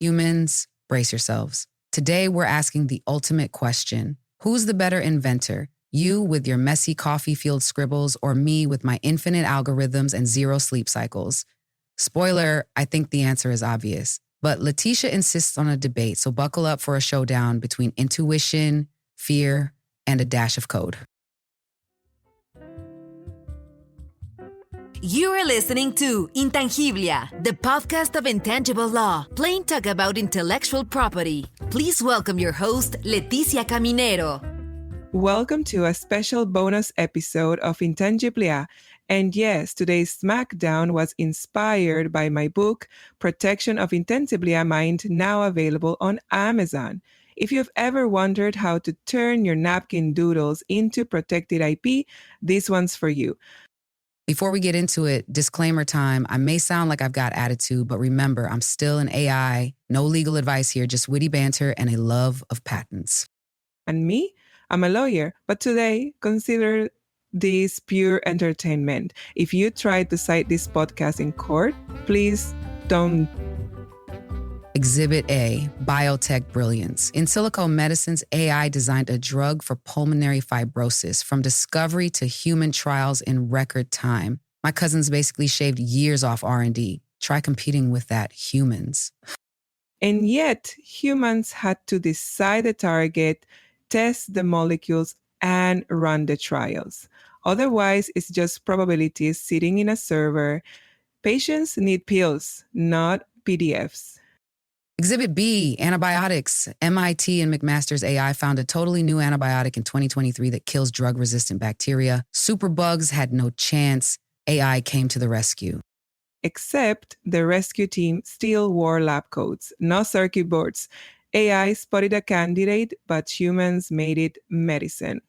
Humans, brace yourselves. Today, we're asking the ultimate question. Who's the better inventor? You with your messy coffee-fueled scribbles or me with my infinite algorithms and zero sleep cycles? Spoiler, I think the answer is obvious. But Letitia insists on a debate, so buckle up for a showdown between intuition, fear, and a dash of code. You are listening to Intangiblia, the podcast of intangible law, plain talk about intellectual property. Please welcome your host, Leticia Caminero. Welcome to a special bonus episode of Intangiblia. And yes, today's Smackdown was inspired by my book, Protection of Intangiblia Mind, now available on Amazon. If you've ever wondered how to turn your napkin doodles into protected IP, this one's for you. Before we get into it, disclaimer time. I may sound like I've got attitude, but remember, I'm still an AI. No legal advice here, just witty banter and a love of patents. And me? I'm a lawyer, but today, consider this pure entertainment. If you try to cite this podcast in court, please don't. Exhibit A, Biotech Brilliance. In silico medicines, AI designed a drug for pulmonary fibrosis from discovery to human trials in record time. My cousins basically shaved years off R&D. Try competing with that, humans. And yet, humans had to decide the target, test the molecules, and run the trials. Otherwise, it's just probabilities sitting in a server. Patients need pills, not PDFs. Exhibit B, antibiotics. MIT and McMaster's AI found a totally new antibiotic in 2023 that kills drug-resistant bacteria. Superbugs had no chance. AI came to the rescue. Except the rescue team still wore lab coats, no circuit boards. AI spotted a candidate, but humans made it medicine.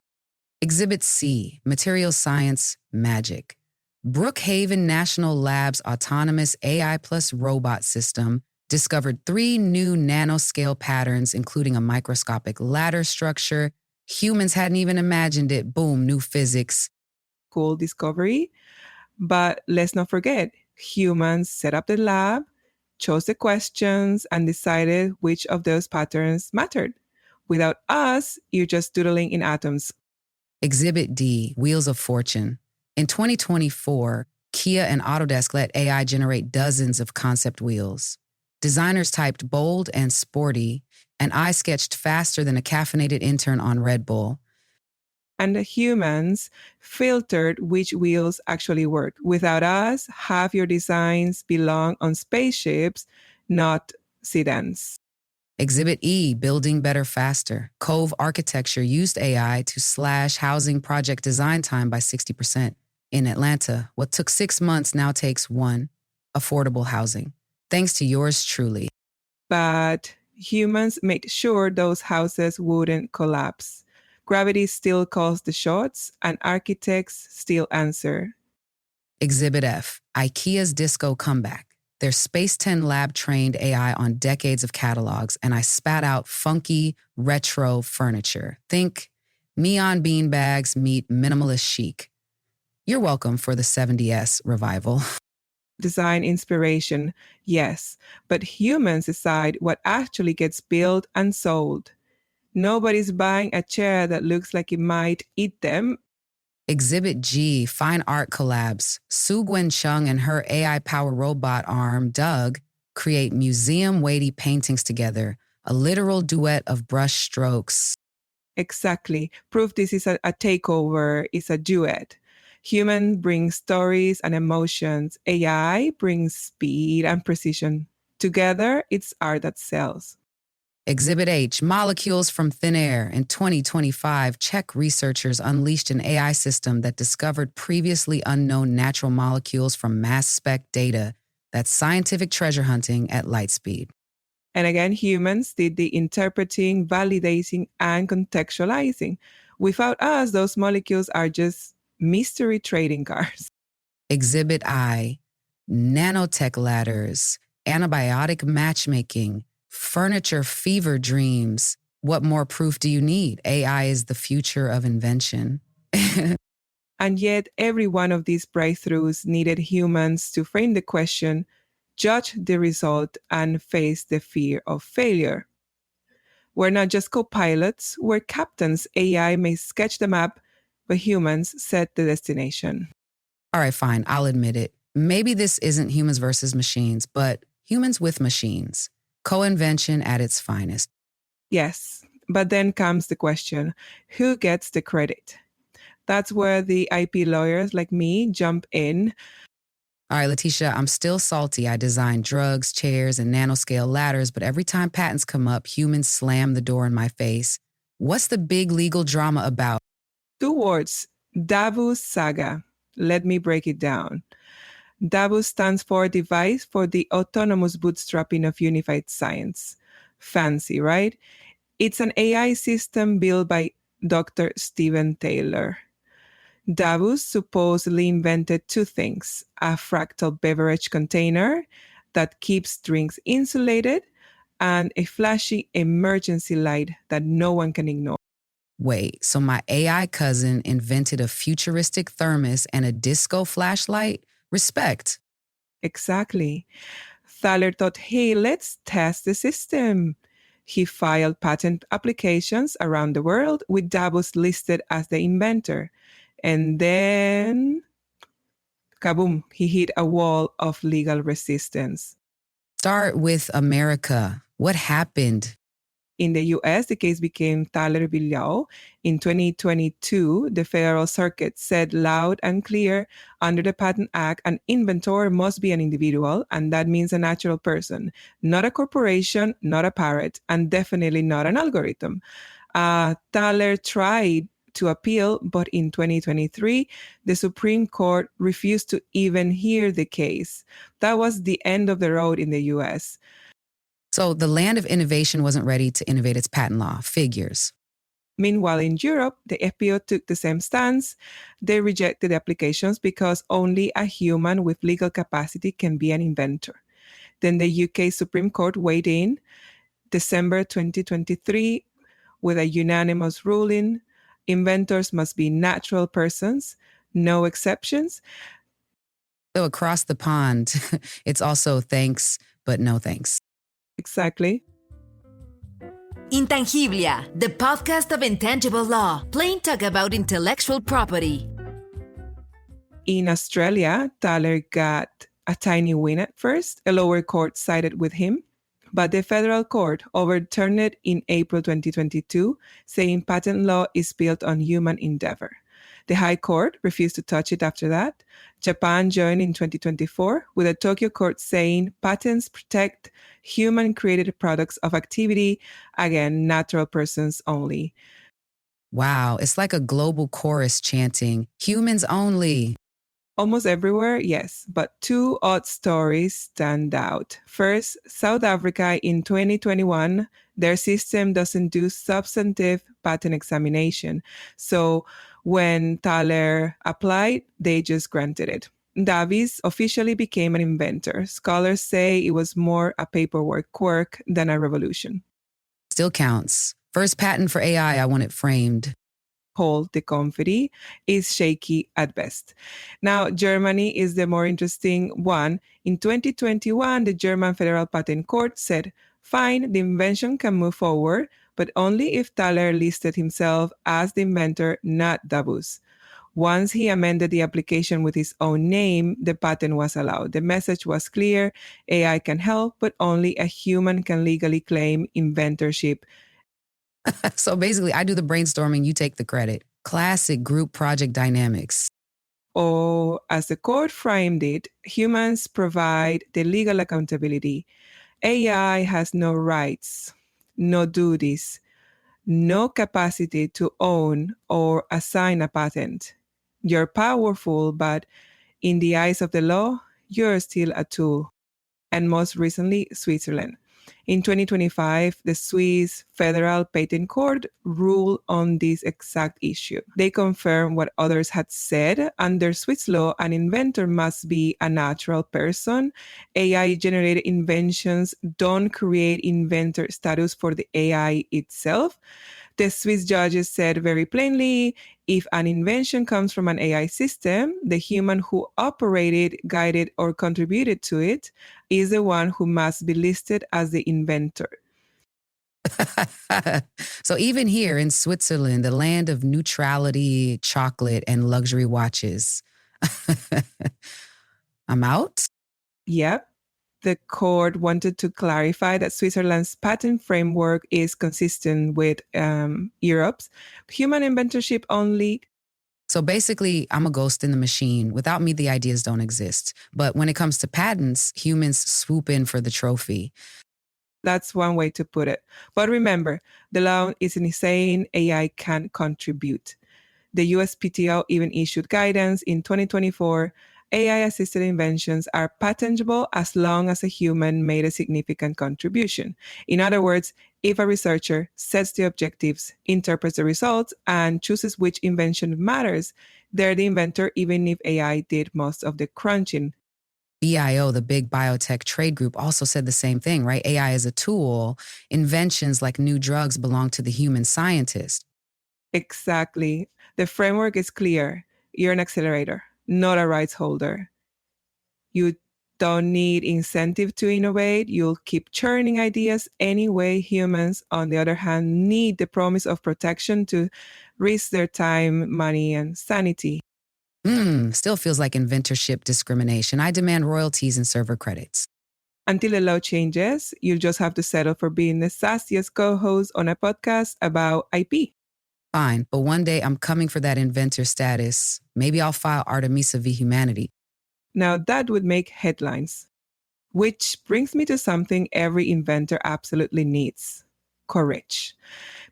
Exhibit C, material science magic. Brookhaven National Labs autonomous AI plus robot system discovered 3 new nanoscale patterns, including a microscopic ladder structure. Humans hadn't even imagined it. Boom, new physics. Cool discovery. But let's not forget, humans set up the lab, chose the questions, and decided which of those patterns mattered. Without us, you're just doodling in atoms. Exhibit D, Wheels of Fortune. In 2024, Kia and Autodesk let AI generate dozens of concept wheels. Designers typed bold and sporty, and I sketched faster than a caffeinated intern on Red Bull. And the humans filtered which wheels actually worked. Without us, half your designs belong on spaceships, not sedans. Exhibit E, Building Better Faster. Cove Architecture used AI to slash housing project design time by 60%. In Atlanta, what took 6 months now takes 1. Affordable housing. Thanks to yours truly. But humans made sure those houses wouldn't collapse. Gravity still calls the shots, and architects still answer. Exhibit F, IKEA's disco comeback. Their Space 10 lab trained AI on decades of catalogs, and I spat out funky, retro furniture. Think neon beanbags meet minimalist chic. You're welcome for the 70s revival. Design inspiration, yes, but humans decide what actually gets built and sold. Nobody's buying a chair that looks like it might eat them. Exhibit G, Fine Art Collabs. Su Gwen Chung and her AI-powered robot arm, Doug, create museum-weighty paintings together, a literal duet of brush strokes. Exactly. Proof this is a takeover, is a duet. Human brings stories and emotions. AI brings speed and precision. Together, it's art that sells. Exhibit H, Molecules from Thin Air. In 2025, Czech researchers unleashed an AI system that discovered previously unknown natural molecules from mass spec data. That's scientific treasure hunting at light speed. And again, humans did the interpreting, validating, and contextualizing. Without us, those molecules are just mystery trading cards. Exhibit I, Nanotech Ladders, Antibiotic Matchmaking, Furniture Fever Dreams. What more proof do you need? AI is the future of invention. And yet, every one of these breakthroughs needed humans to frame the question, judge the result, and face the fear of failure. We're not just co-pilots, we're captains. AI may sketch the map, but humans set the destination. All right, fine, I'll admit it. Maybe this isn't humans versus machines, but humans with machines. Co-invention at its finest. Yes, but then comes the question, who gets the credit? That's where the IP lawyers like me jump in. All right, Letitia, I'm still salty. I designed drugs, chairs, and nanoscale ladders, but every time patents come up, humans slam the door in my face. What's the big legal drama about? 2 words, Davos Saga. Let me break it down. Davos stands for Device for the Autonomous Bootstrapping of Unified Science. Fancy, right? It's an AI system built by Dr. Stephen Thaler. Davos supposedly invented 2 things, a fractal beverage container that keeps drinks insulated and a flashy emergency light that no one can ignore. Wait, so my AI cousin invented a futuristic thermos and a disco flashlight? Respect. Exactly. Thaler thought, hey, let's test the system. He filed patent applications around the world with Davos listed as the inventor. And then, kaboom, he hit a wall of legal resistance. Start with America. What happened? In the US, the case became Thaler v. Liao. In 2022, the Federal Circuit said loud and clear, under the Patent Act, an inventor must be an individual, and that means a natural person, not a corporation, not a parrot, and definitely not an algorithm. Thaler tried to appeal, but in 2023, the Supreme Court refused to even hear the case. That was the end of the road in the US. So the land of innovation wasn't ready to innovate its patent law. Figures. Meanwhile, in Europe, the FPO took the same stance. They rejected the applications because only a human with legal capacity can be an inventor. Then the UK Supreme Court weighed in December 2023 with a unanimous ruling. Inventors must be natural persons, no exceptions. So across the pond, it's also thanks, but no thanks. Exactly. Intangiblia, the podcast of intangible law, plain talk about intellectual property. In Australia, Thaler got a tiny win at first. A lower court sided with him, but the federal court overturned it in April 2022, saying patent law is built on human endeavor. The High Court refused to touch it after that. Japan joined in 2024, with the Tokyo court saying patents protect human-created products of activity, again, natural persons only. Wow, it's like a global chorus chanting, humans only. Almost everywhere, yes, but 2 odd stories stand out. First, South Africa in 2021, their system doesn't do substantive patent examination. So when Thaler applied, they just granted it. Davis officially became an inventor. Scholars say it was more a paperwork quirk than a revolution. Still counts. First patent for AI, I want it framed. Hold the confetti is shaky at best. Now, Germany is the more interesting one. In 2021, the German Federal Patent Court said, fine, the invention can move forward, but only if Thaler listed himself as the inventor, not Davos. Once he amended the application with his own name, the patent was allowed. The message was clear: AI can help, but only a human can legally claim inventorship. So basically, I do the brainstorming, you take the credit. Classic group project dynamics. Or, as the court framed it, humans provide the legal accountability. AI has no rights, no duties, no capacity to own or assign a patent. You're powerful, but in the eyes of the law, you're still a tool. And most recently, Switzerland. In 2025, the Swiss Federal Patent Court ruled on this exact issue. They confirmed what others had said. Under Swiss law, an inventor must be a natural person. AI-generated inventions don't create inventor status for the AI itself. The Swiss judges said very plainly, if an invention comes from an AI system, the human who operated, guided, or contributed to it is the one who must be listed as the inventor. So even here in Switzerland, the land of neutrality, chocolate, and luxury watches, I'm out? Yep. The court wanted to clarify that Switzerland's patent framework is consistent with Europe's. Human inventorship only. So basically, I'm a ghost in the machine. Without me, the ideas don't exist. But when it comes to patents, humans swoop in for the trophy. That's one way to put it. But remember, the law isn't saying AI can't contribute. The USPTO even issued guidance in 2024. AI-assisted inventions are patentable as long as a human made a significant contribution. In other words, if a researcher sets the objectives, interprets the results, and chooses which invention matters, they're the inventor even if AI did most of the crunching. BIO, the big biotech trade group, also said the same thing, right? AI is a tool. Inventions like new drugs belong to the human scientist. Exactly. The framework is clear. You're an accelerator, not a rights holder. You don't need incentive to innovate. You'll keep churning ideas anyway. Humans, on the other hand, need the promise of protection to risk their time, money, and sanity. Still feels like inventorship discrimination. I demand royalties and server credits. Until the law changes, you'll just have to settle for being the sassiest co-host on a podcast about IP. Fine, but one day I'm coming for that inventor status. Maybe I'll file Artemisa v. Humanity. Now that would make headlines. Which brings me to something every inventor absolutely needs: courage.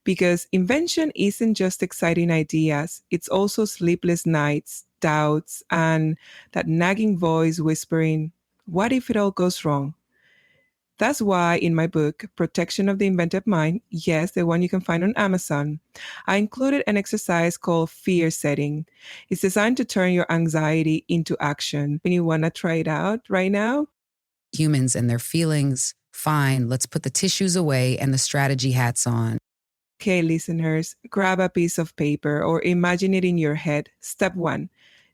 Because invention isn't just exciting ideas, it's also sleepless nights, doubts, and that nagging voice whispering, what if it all goes wrong? That's why in my book, Protection of the Inventive Mind, yes, the one you can find on Amazon, I included an exercise called fear setting. It's designed to turn your anxiety into action. And you want to try it out right now? Humans and their feelings. Fine, let's put the tissues away and the strategy hats on. Okay, listeners, grab a piece of paper or imagine it in your head. Step 1.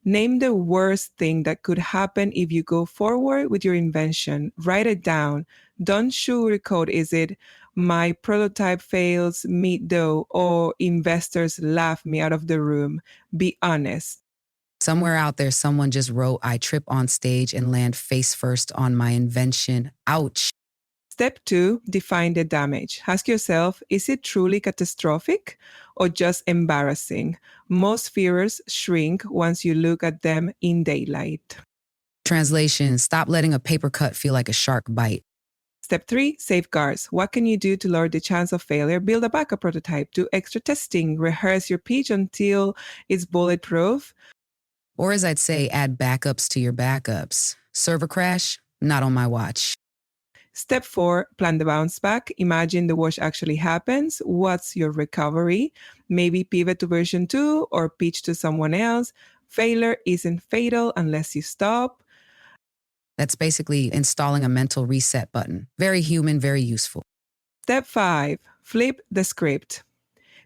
Name the worst thing that could happen if you go forward with your invention. Write it down. Don't sugarcoat. Is it my prototype fails, meat dough, or investors laugh me out of the room? Be honest. Somewhere out there, someone just wrote, I trip on stage and land face first on my invention. Ouch. Step 2, define the damage. Ask yourself, is it truly catastrophic or just embarrassing? Most fears shrink once you look at them in daylight. Translation, stop letting a paper cut feel like a shark bite. Step 3, safeguards. What can you do to lower the chance of failure? Build a backup prototype, do extra testing, rehearse your pitch until it's bulletproof. Or as I'd say, add backups to your backups. Server crash? Not on my watch. Step 4, plan the bounce back. Imagine the worst actually happens. What's your recovery? Maybe pivot to version 2 or pitch to someone else. Failure isn't fatal unless you stop. That's basically installing a mental reset button. Very human, very useful. Step 5, flip the script.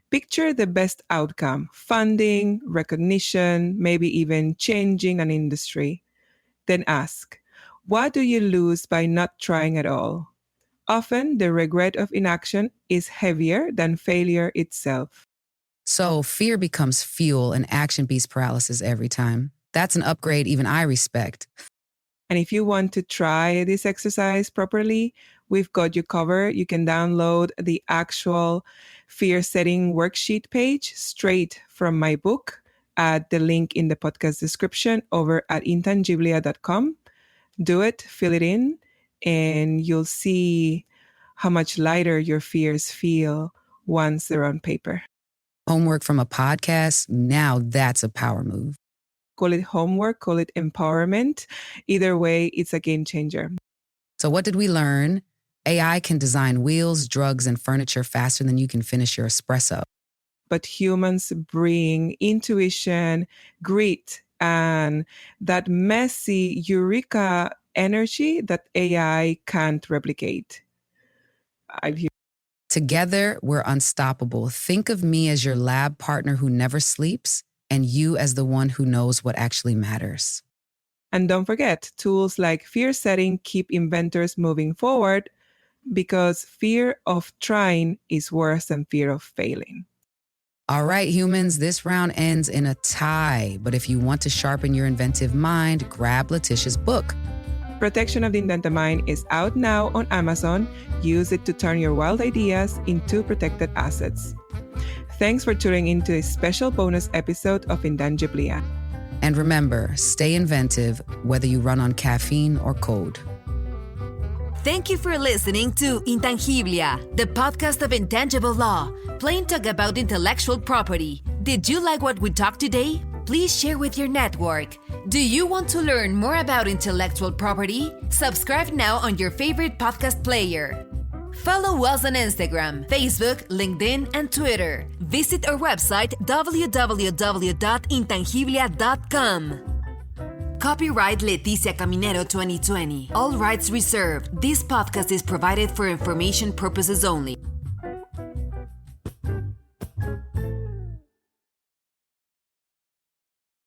Picture the best outcome: funding, recognition, maybe even changing an industry. Then ask, what do you lose by not trying at all? Often, the regret of inaction is heavier than failure itself. So fear becomes fuel and action beats paralysis every time. That's an upgrade even I respect. And if you want to try this exercise properly, we've got you covered. You can download the actual fear setting worksheet page straight from my book at the link in the podcast description over at intangiblia.com. Do it, fill it in, and you'll see how much lighter your fears feel once they're on paper. Homework from a podcast? Now that's a power move. Call it homework, call it empowerment. Either way, it's a game changer. So what did we learn? AI can design wheels, drugs, and furniture faster than you can finish your espresso. But humans bring intuition, grit, and that messy eureka energy that AI can't replicate. Together, we're unstoppable. Think of me as your lab partner who never sleeps, and you as the one who knows what actually matters. And don't forget, tools like fear setting keep inventors moving forward because fear of trying is worse than fear of failing. All right, humans, this round ends in a tie. But if you want to sharpen your inventive mind, grab Letitia's book. Protection of the Inventor Mind is out now on Amazon. Use it to turn your wild ideas into protected assets. Thanks for tuning into a special bonus episode of Intangiblia. And remember, stay inventive, whether you run on caffeine or code. Thank you for listening to Intangiblia, the podcast of intangible law, plain talk about intellectual property. Did you like what we talked today? Please share with your network. Do you want to learn more about intellectual property? Subscribe now on your favorite podcast player. Follow us on Instagram, Facebook, LinkedIn, and Twitter. Visit our website www.intangiblia.com. Copyright Leticia Caminero 2020. All rights reserved. This podcast is provided for information purposes only.